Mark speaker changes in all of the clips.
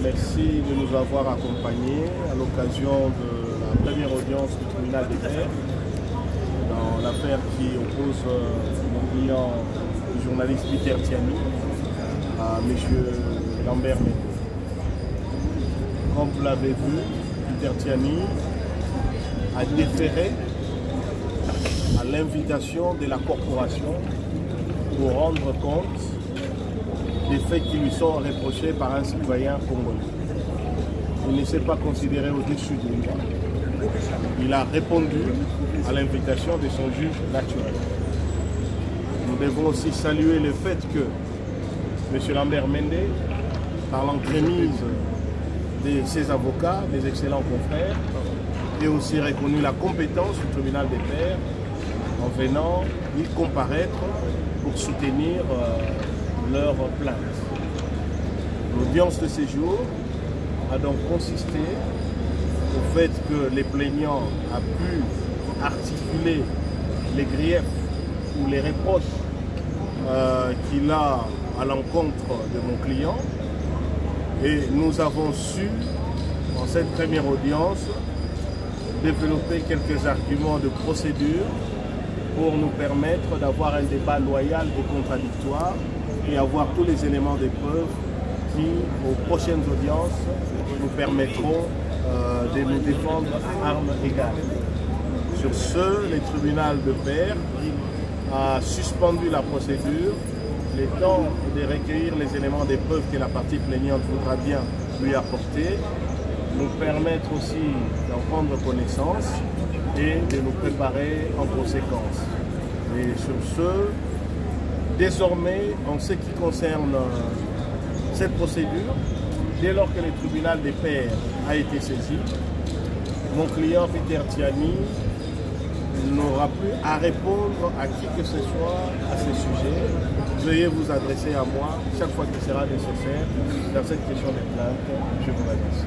Speaker 1: Merci de nous avoir accompagnés à l'occasion de la première audience du tribunal des pairs dans l'affaire qui oppose mon client, le journaliste Peter Tiani, à M. Lambert Mende. Comme vous l'avez vu, Peter Tiani a déféré à l'invitation de la corporation pour rendre compte des faits qui lui sont reprochés par un citoyen congolais. Il ne s'est pas considéré au-dessus de moi. Il a répondu à l'invitation de son juge naturel. Nous devons aussi saluer le fait que M. Lambert Mende, par l'entremise de ses avocats, des excellents confrères, ait aussi reconnu la compétence du tribunal des pairs en venant y comparaître pour soutenir leur plainte. L'audience de ce jour a donc consisté au fait que les plaignants a pu articuler les griefs ou les reproches qu'il a à l'encontre de mon client, et nous avons su, en cette première audience, développer quelques arguments de procédure pour nous permettre d'avoir un débat loyal et contradictoire et avoir tous les éléments de preuve qui, aux prochaines audiences, nous permettront de nous défendre à armes égales. Sur ce, le tribunal de pairs a suspendu la procédure, le temps de recueillir les éléments de preuve que la partie plaignante voudra bien lui apporter, nous permettre aussi d'en prendre connaissance et de nous préparer en conséquence. Et sur ce, désormais, en ce qui concerne cette procédure, dès lors que le tribunal des pairs a été saisi, mon client Peter Tiani n'aura plus à répondre à qui que ce soit à ce sujet. Veuillez vous adresser à moi chaque fois qu'il sera nécessaire dans cette question de plainte. Je vous remercie.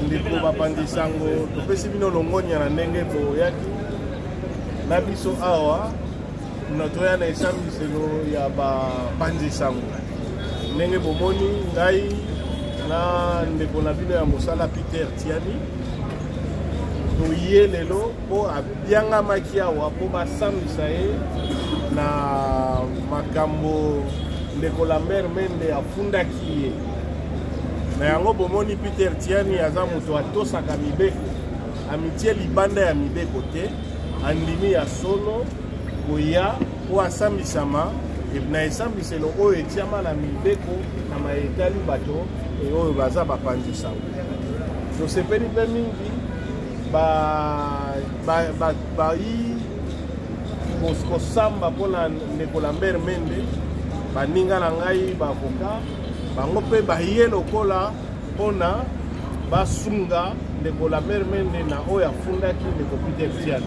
Speaker 1: Ndeko bapandisango topesi bino longonya na ndenge boyaki na biso awa natoya na esambiselo ya bapandisango ndenge bomoni ngai na ndeko na bino ya mosala Peter Tiani toye lelo po abiangamaki awa po basambisa ye na makambo ndeko Lambert Mende afundaki ye. Na yango bomoni Peter Tiani aza moto atosaka mibeko, amitie libanda ya mibeko te, andimi ya solo koya po asambisama na esambiselo oyo etiama na mibeko na maetali bato oyo baza bapanzisango. Tosepeli mpe mingi kosamba mpona ndeko Lambert Mende, baninga na ngai baavoka bango pe baye lokola mpona basunga ndeko Lambert Mende na oyo afundaki ndeko Peter Tiani.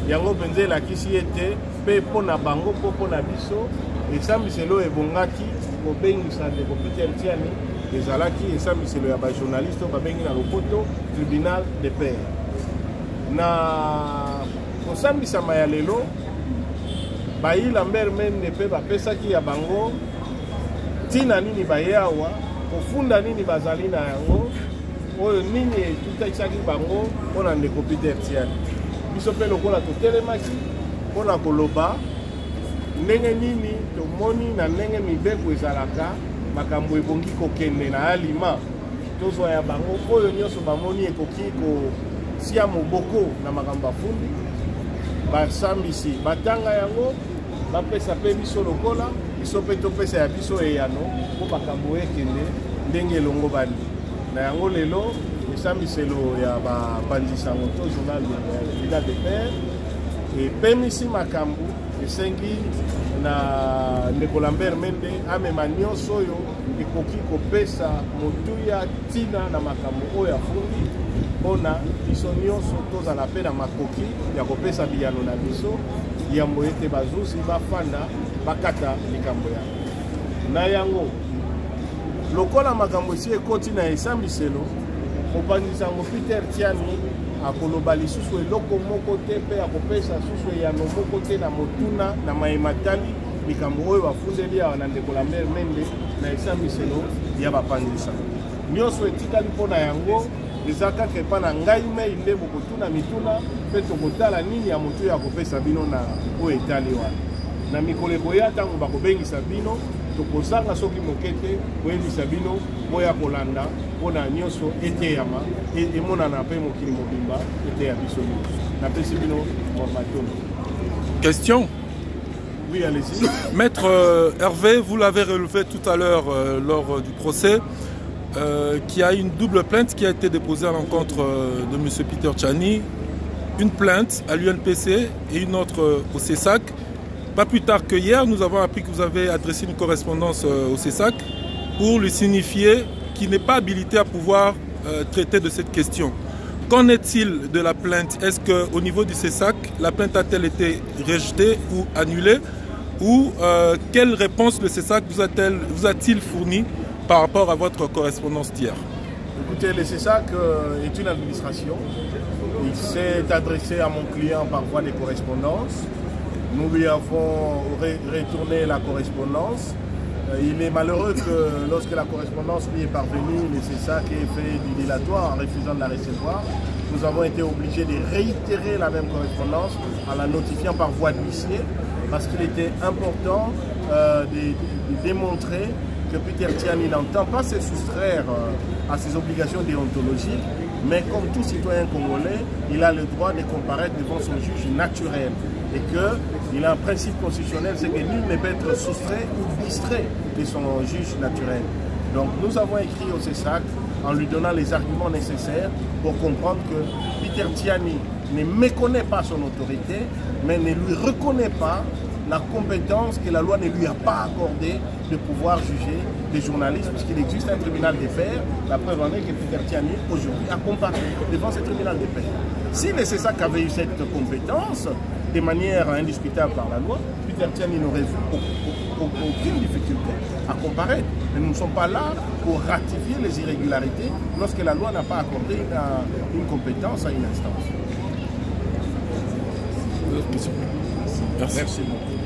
Speaker 1: Yango mpenza elakisi ete mpe mpona bango mpo mpona biso esambiselo ebongaki kobengisa ndeko Peter Tiani ezalaki esambiselo ya bajournaliste oyo babengi na lopoto tribunal de pairs. Na kosambisama ya lelo bayi Lambert Mende mpe bapesaki ya bango tina nini baye awa, kofunda nini bazali na yango, oyo nini etutakisaki bango mpona ndeko Peter Tiani. Biso mpe lokola totelemaki mpona koloba ndenge nini tomoni na ndenge mibeko ezalaka makambo ebongi kokende na alima tozwa ya bango oyo nyonso bamoni ekoki kosia moboko na makambo afundi basambisi batanga yango bapesa mpe biso lokola biso mpe topesa ya biso eyano mpo makambo ekende ndenge elongo bani. Na yango lelo esambiselo ya bapanzisango to journal ya de pairs epemisi makambo esengi na ndeko Lambert Mende amema nyonso oyo ekoki kopesa motuya ntina na makambo oyo afundi mpona biso nyonso tozala mpe na makoki ya kopesa biyano na biso yambo ete bazuzi bafanda bakata likambo yango. Na yango lokola makambo esi ekoti na esambiselo, mopanzisango Peter Tiani akoloba lisusu eloko moko te mpe akopesa susu eyano moko te na motuna na maematali likambo oyo bafundeli awa na ndeko Lambert Mende na esambiselo ya bapandisa nyonso etikali mpona yango eza kaka epa na ngai mei nde bokotuna mituna mpe tokotala nini ya moto ya kopesa bino na oyo etali wana na mikolo ekoya ntango bakobengisa bino tokozanga soki moke te koyebisa bino boya kolanda mpona nyonso eteyama emonana mpe mokili mobimba eteya biso nyonso napesi bino matono.
Speaker 2: Question.
Speaker 1: Oui, allez-y.
Speaker 2: Maître Hervé, vous l'avez relevé tout à l'heure lors du procès, qu'il y a une double plainte qui a été déposée à l'encontre de M. Peter Tchani. Une plainte à l'UNPC et une autre au CESAC. Pas plus tard que hier, nous avons appris que vous avez adressé une correspondance au CESAC pour lui signifier qu'il n'est pas habilité à pouvoir traiter de cette question. Qu'en est-il de la plainte? Est-ce qu'au niveau du CESAC, la plainte a-t-elle été rejetée ou annulée? Ou quelle réponse le CESAC vous a-t-il fourni par rapport à votre correspondance d'hier?
Speaker 1: Écoutez, le CESAC est une administration. Il s'est adressé à mon client par voie de correspondance. Nous lui avons retourné la correspondance. Il est malheureux que lorsque la correspondance lui est parvenue, le CESAC ait fait du dilatoire en refusant de la recevoir. Nous avons été obligés de réitérer la même correspondance en la notifiant par voie d'huissier parce qu'il était important de démontrer que Peter Tchani n'entend pas se soustraire à ses obligations déontologiques, mais comme tout citoyen congolais, il a le droit de comparaître devant son juge naturel et qu'il a un principe constitutionnel, c'est que nul ne peut être soustrait ou distrait de son juge naturel. Donc nous avons écrit au CESAC en lui donnant les arguments nécessaires pour comprendre que Peter Tchani ne méconnaît pas son autorité, mais ne lui reconnaît pas la compétence que la loi ne lui a pas accordée de pouvoir juger des journalistes, puisqu'il existe un tribunal des pairs. La preuve en est que Peter Tchani, aujourd'hui, a comparé devant ce tribunal des pairs. Si le CESAC avait eu cette compétence, de manière indiscutable par la loi, Peter Tchani n'aurait vu aucune difficulté à comparaître. Mais nous ne sommes pas là pour ratifier les irrégularités lorsque la loi n'a pas accordé une compétence à une instance.
Speaker 2: Merci.
Speaker 1: Merci beaucoup.